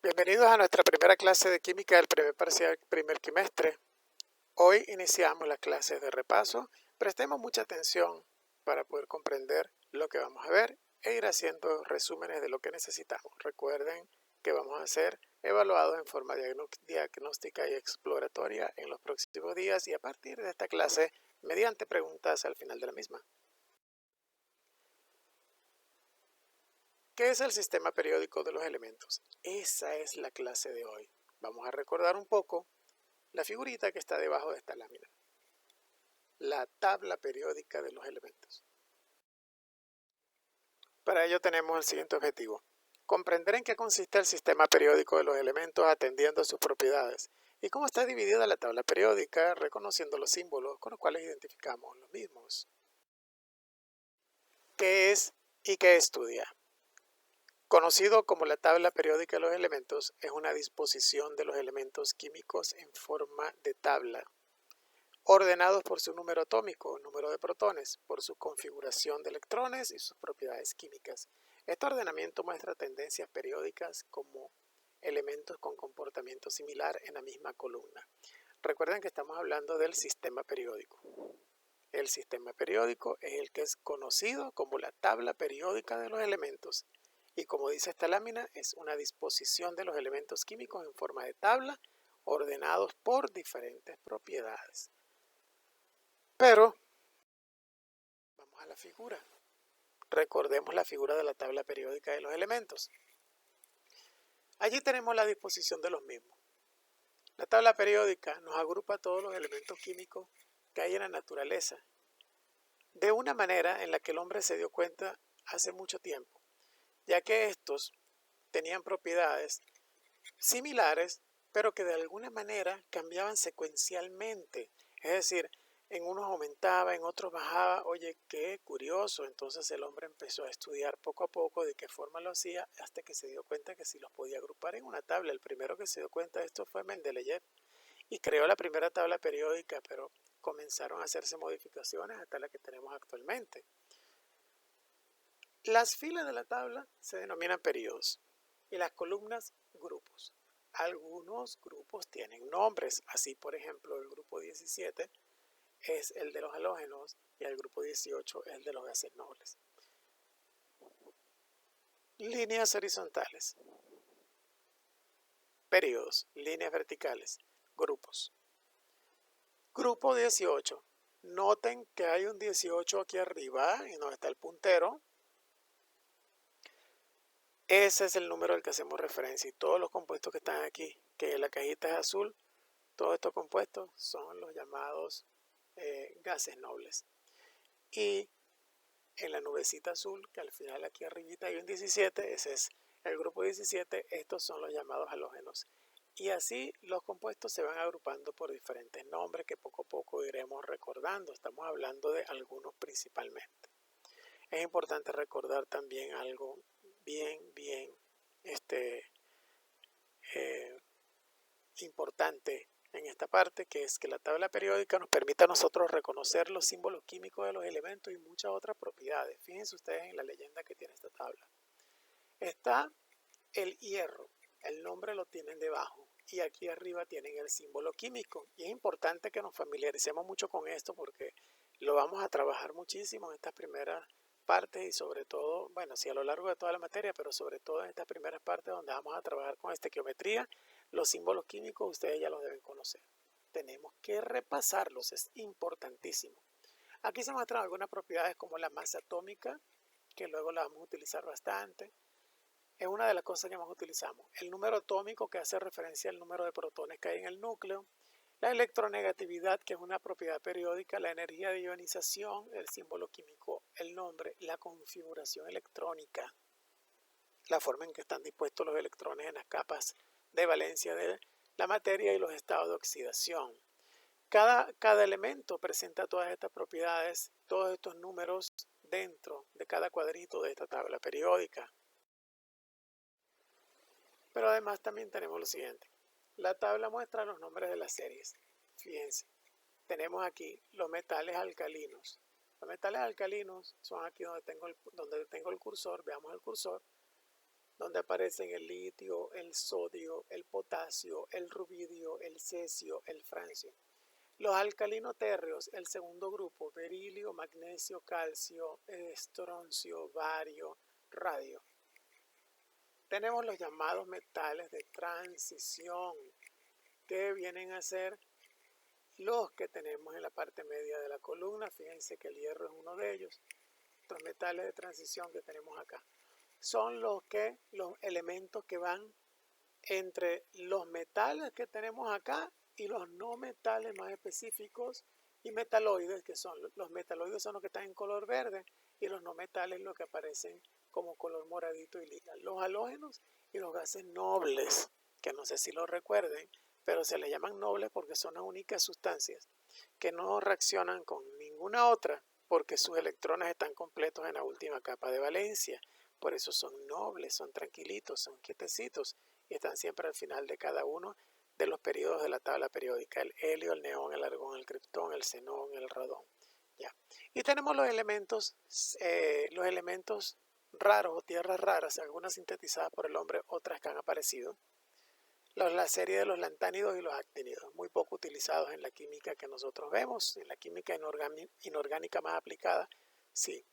Bienvenidos a nuestra primera clase de química del primer parcial primer trimestre. Hoy iniciamos las clases de repaso. Prestemos mucha atención para poder comprender lo que vamos a ver e ir haciendo resúmenes de lo que necesitamos. Recuerden que vamos a ser evaluados en forma diagnóstica y exploratoria en los próximos días y a partir de esta clase mediante preguntas al final de la misma. ¿Qué es el sistema periódico de los elementos? Esa es la clase de hoy. Vamos a recordar un poco la figurita que está debajo de esta lámina. La tabla periódica de los elementos. Para ello tenemos el siguiente objetivo. Comprender en qué consiste el sistema periódico de los elementos atendiendo a sus propiedades y cómo está dividida la tabla periódica reconociendo los símbolos con los cuales identificamos los mismos. ¿Qué es y qué estudia? Conocido como la tabla periódica de los elementos, es una disposición de los elementos químicos en forma de tabla, ordenados por su número atómico, número de protones, por su configuración de electrones y sus propiedades químicas. Este ordenamiento muestra tendencias periódicas como elementos con comportamiento similar en la misma columna. Recuerden que estamos hablando del sistema periódico. El sistema periódico es el que es conocido como la tabla periódica de los elementos. Y como dice esta lámina, es una disposición de los elementos químicos en forma de tabla, ordenados por diferentes propiedades. Pero, vamos a la figura. Recordemos la figura de la tabla periódica de los elementos. Allí tenemos la disposición de los mismos. La tabla periódica nos agrupa todos los elementos químicos que hay en la naturaleza, de una manera en la que el hombre se dio cuenta hace mucho tiempo, ya que estos tenían propiedades similares, pero que de alguna manera cambiaban secuencialmente. Es decir, en unos aumentaba, en otros bajaba. Oye, qué curioso. Entonces el hombre empezó a estudiar poco a poco de qué forma lo hacía hasta que se dio cuenta que sí los podía agrupar en una tabla. El primero que se dio cuenta de esto fue Mendeleev y creó la primera tabla periódica, pero comenzaron a hacerse modificaciones hasta la que tenemos actualmente. Las filas de la tabla se denominan periodos y las columnas grupos. Algunos grupos tienen nombres, así por ejemplo el grupo 17 es el de los halógenos y el grupo 18 es el de los gases nobles. Líneas horizontales, periodos, líneas verticales, grupos. Grupo 18. Noten que hay un 18 aquí arriba y no está el puntero. Ese es el número al que hacemos referencia y todos los compuestos que están aquí, que la cajita es azul, todos estos compuestos son los llamados gases nobles. Y en la nubecita azul, que al final aquí arribita hay un 17, ese es el grupo 17, estos son los llamados halógenos. Y así los compuestos se van agrupando por diferentes nombres que poco a poco iremos recordando. Estamos hablando de algunos principalmente. Es importante recordar también algo bien importante en esta parte, que es que la tabla periódica nos permite a nosotros reconocer los símbolos químicos de los elementos y muchas otras propiedades. Fíjense ustedes en la leyenda que tiene esta tabla. Está el hierro, el nombre lo tienen debajo y aquí arriba tienen el símbolo químico. Y es importante que nos familiaricemos mucho con esto porque lo vamos a trabajar muchísimo en estas primeras partes y sobre todo, bueno, sí a lo largo de toda la materia, pero sobre todo en estas primeras partes donde vamos a trabajar con estequiometría, los símbolos químicos ustedes ya los deben conocer. Tenemos que repasarlos, es importantísimo. Aquí se muestran algunas propiedades como la masa atómica, que luego la vamos a utilizar bastante. Es una de las cosas que más utilizamos. El número atómico, que hace referencia al número de protones que hay en el núcleo. La electronegatividad, que es una propiedad periódica. La energía de ionización, el símbolo químico, el nombre. La configuración electrónica, la forma en que están dispuestos los electrones en las capas de valencia de la materia y los estados de oxidación. Cada elemento presenta todas estas propiedades, todos estos números dentro de cada cuadrito de esta tabla periódica. Pero además también tenemos lo siguiente. La tabla muestra los nombres de las series. Fíjense, tenemos aquí los metales alcalinos. Los metales alcalinos son aquí donde tengo el cursor. Veamos el cursor. donde aparecen el litio, el sodio, el potasio, el rubidio, el cesio, el francio. Los alcalinos térreos, el segundo grupo, berilio, magnesio, calcio, estroncio, bario, radio. Tenemos los llamados metales de transición, que vienen a ser los que tenemos en la parte media de la columna. Fíjense que el hierro es uno de ellos. Los metales de transición que tenemos acá son los elementos que van entre los metales que tenemos acá y los no metales más específicos y metaloides, que son los metaloides son los que están en color verde y los no metales los que aparecen como color moradito y lila. Los halógenos y los gases nobles, que no sé si lo recuerden, pero se les llaman nobles porque son las únicas sustancias que no reaccionan con ninguna otra porque sus electrones están completos en la última capa de valencia. Por eso son nobles, son tranquilitos, son quietecitos y están siempre al final de cada uno de los periodos de la tabla periódica: el helio, el neón, el argón, el criptón, el xenón, el radón. Ya. Y tenemos los elementos raros o tierras raras, algunas sintetizadas por el hombre, otras que han aparecido. La serie de los lantánidos y los actínidos, muy poco utilizados en la química que nosotros vemos, en la química inorgánica más aplicada, sí.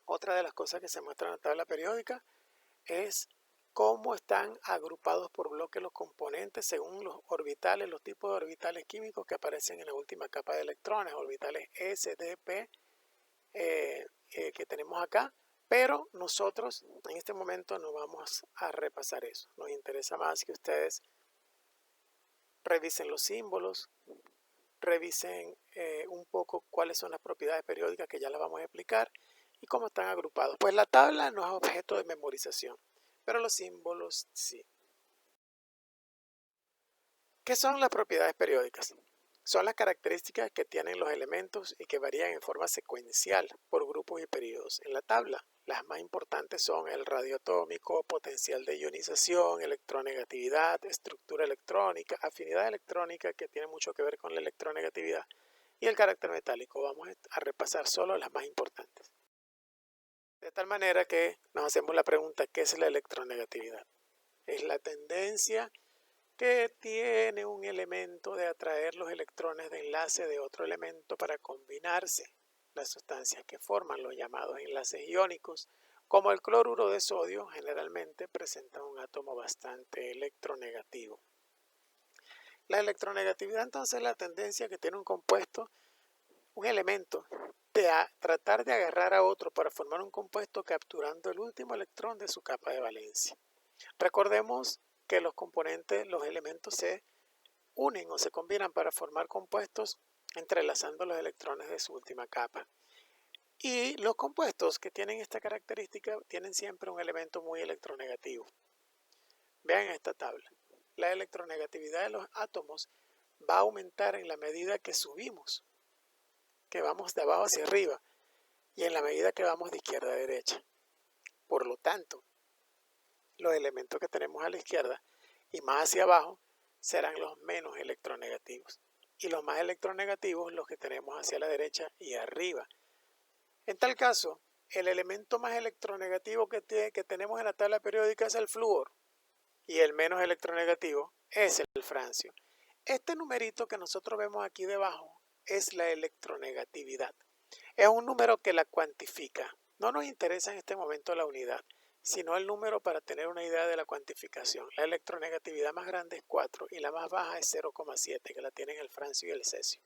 Otra de las cosas que se muestra en la tabla periódica es cómo están agrupados por bloques los componentes según los orbitales, los tipos de orbitales químicos que aparecen en la última capa de electrones, orbitales S, D, P, que tenemos acá. Pero nosotros en este momento no vamos a repasar eso. Nos interesa más que ustedes revisen los símbolos, revisen un poco cuáles son las propiedades periódicas, que ya las vamos a explicar, y cómo están agrupados. Pues la tabla no es objeto de memorización, pero los símbolos sí. ¿Qué son las propiedades periódicas? Son las características que tienen los elementos y que varían en forma secuencial por grupos y periodos en la tabla. Las más importantes son el radio atómico, potencial de ionización, electronegatividad, estructura electrónica, afinidad electrónica, que tiene mucho que ver con la electronegatividad, y el carácter metálico. Vamos a repasar solo las más importantes. De tal manera que nos hacemos la pregunta: ¿qué es la electronegatividad? Es la tendencia que tiene un elemento de atraer los electrones de enlace de otro elemento para combinarse. Las sustancias que forman los llamados enlaces iónicos, como el cloruro de sodio, generalmente presentan un átomo bastante electronegativo. La electronegatividad entonces es la tendencia que tiene un compuesto, un elemento, de tratar de agarrar a otro para formar un compuesto capturando el último electrón de su capa de valencia. Recordemos que los componentes, los elementos se unen o se combinan para formar compuestos entrelazando los electrones de su última capa. Y los compuestos que tienen esta característica tienen siempre un elemento muy electronegativo. Vean esta tabla. La electronegatividad de los átomos va a aumentar en la medida que subimos, que vamos de abajo hacia arriba, y en la medida que vamos de izquierda a derecha. Por lo tanto, los elementos que tenemos a la izquierda y más hacia abajo serán los menos electronegativos, y los más electronegativos los que tenemos hacia la derecha y arriba. En tal caso, el elemento más electronegativo que tenemos en la tabla periódica es el flúor, y el menos electronegativo es el francio. Este numerito que nosotros vemos aquí debajo es la electronegatividad. Es un número que la cuantifica. No nos interesa en este momento la unidad, sino el número para tener una idea de la cuantificación. La electronegatividad más grande es 4 y la más baja es 0,7, que la tienen el francio y el cesio.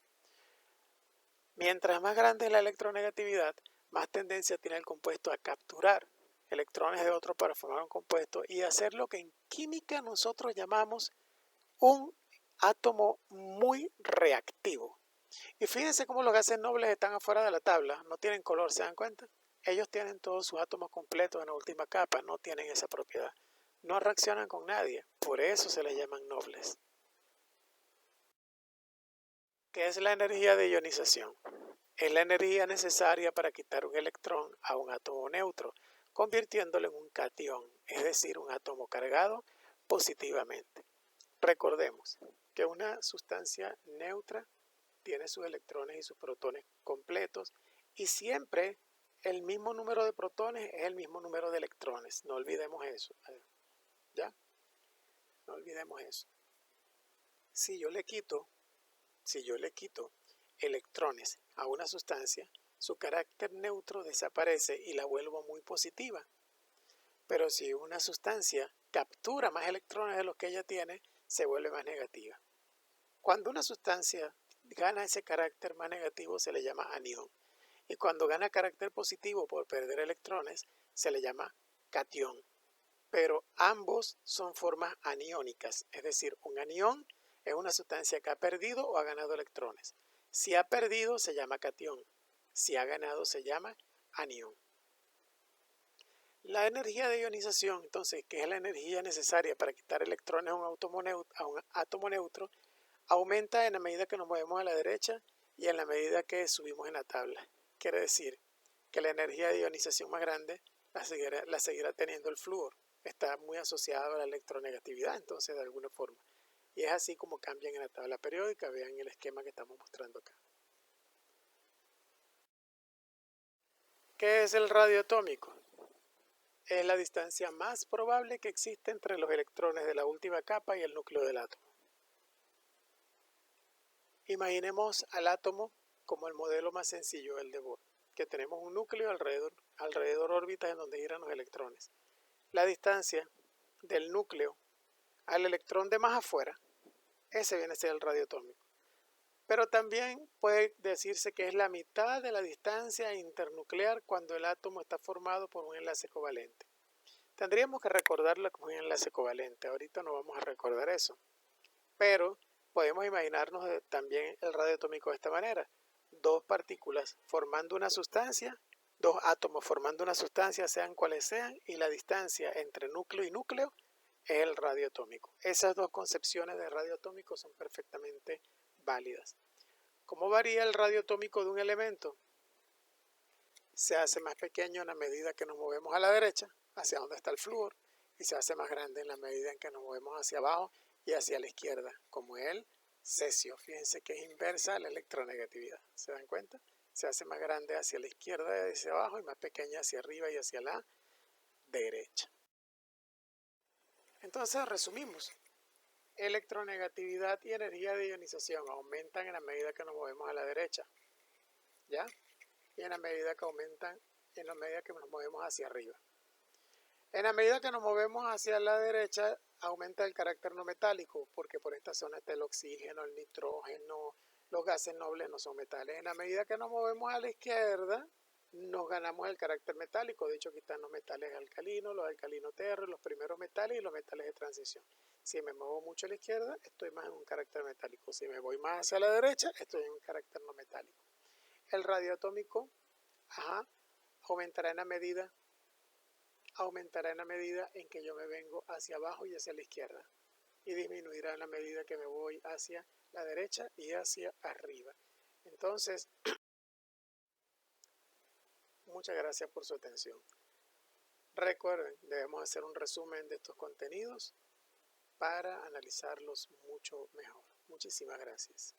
Mientras más grande es la electronegatividad, más tendencia tiene el compuesto a capturar electrones de otro para formar un compuesto y hacer lo que en química nosotros llamamos un átomo muy reactivo. Y fíjense cómo los gases nobles están afuera de la tabla, no tienen color, ¿se dan cuenta? Ellos tienen todos sus átomos completos en la última capa, no tienen esa propiedad. No reaccionan con nadie, por eso se les llaman nobles. ¿Qué es la energía de ionización? Es la energía necesaria para quitar un electrón a un átomo neutro, convirtiéndolo en un catión, es decir, un átomo cargado positivamente. Recordemos que una sustancia neutra tiene sus electrones y sus protones completos y siempre el mismo número de protones es el mismo número de electrones. No olvidemos eso. ¿Ya? No olvidemos eso. Si yo le quito electrones a una sustancia, su carácter neutro desaparece y la vuelvo muy positiva. Pero si una sustancia captura más electrones de los que ella tiene, se vuelve más negativa. Cuando una sustancia gana ese carácter más negativo, se le llama anión. Y cuando gana carácter positivo por perder electrones, se le llama catión. Pero ambos son formas aniónicas, es decir, un anión es una sustancia que ha perdido o ha ganado electrones. Si ha perdido, se llama catión. Si ha ganado, se llama anión. La energía de ionización, entonces, que es la energía necesaria para quitar electrones a un átomo neutro, aumenta en la medida que nos movemos a la derecha y en la medida que subimos en la tabla. Quiere decir que la energía de ionización más grande la seguirá teniendo el flúor. Está muy asociado a la electronegatividad, entonces, de alguna forma. Y es así como cambian en la tabla periódica. Vean el esquema que estamos mostrando acá. ¿Qué es el radio atómico? Es la distancia más probable que existe entre los electrones de la última capa y el núcleo del átomo. Imaginemos al átomo como el modelo más sencillo, el de Bohr, que tenemos un núcleo alrededor órbitas en donde giran los electrones. La distancia del núcleo al electrón de más afuera, ese viene a ser el radio atómico. Pero también puede decirse que es la mitad de la distancia internuclear cuando el átomo está formado por un enlace covalente. Tendríamos que recordarlo como un enlace covalente. Ahorita no vamos a recordar eso. Pero podemos imaginarnos también el radio atómico de esta manera. Dos partículas formando una sustancia, dos átomos formando una sustancia, sean cuales sean, y la distancia entre núcleo y núcleo es el radio atómico. Esas dos concepciones de radio atómico son perfectamente válidas. ¿Cómo varía el radio atómico de un elemento? Se hace más pequeño en la medida que nos movemos a la derecha, hacia donde está el flúor, y se hace más grande en la medida en que nos movemos hacia abajo y hacia la izquierda, como el cesio. Fíjense que es inversa a la electronegatividad. ¿Se dan cuenta? Se hace más grande hacia la izquierda y hacia abajo y más pequeña hacia arriba y hacia la derecha. Entonces resumimos. Electronegatividad y energía de ionización aumentan en la medida que nos movemos a la derecha, ¿ya? Y en la medida que aumentan, en la medida que nos movemos hacia arriba. En la medida que nos movemos hacia la derecha, aumenta el carácter no metálico, porque por esta zona está el oxígeno, el nitrógeno, los gases nobles no son metales. En la medida que nos movemos a la izquierda, nos ganamos el carácter metálico. De hecho, aquí están los metales alcalinos, los alcalinos terros, los primeros metales y los metales de transición. Si me muevo mucho a la izquierda, estoy más en un carácter metálico. Si me voy más hacia la derecha, estoy en un carácter no metálico. El radio atómico aumentará en la medida en que yo me vengo hacia abajo y hacia la izquierda, y disminuirá en la medida que me voy hacia la derecha y hacia arriba. Entonces, muchas gracias por su atención. Recuerden, debemos hacer un resumen de estos contenidos para analizarlos mucho mejor. Muchísimas gracias.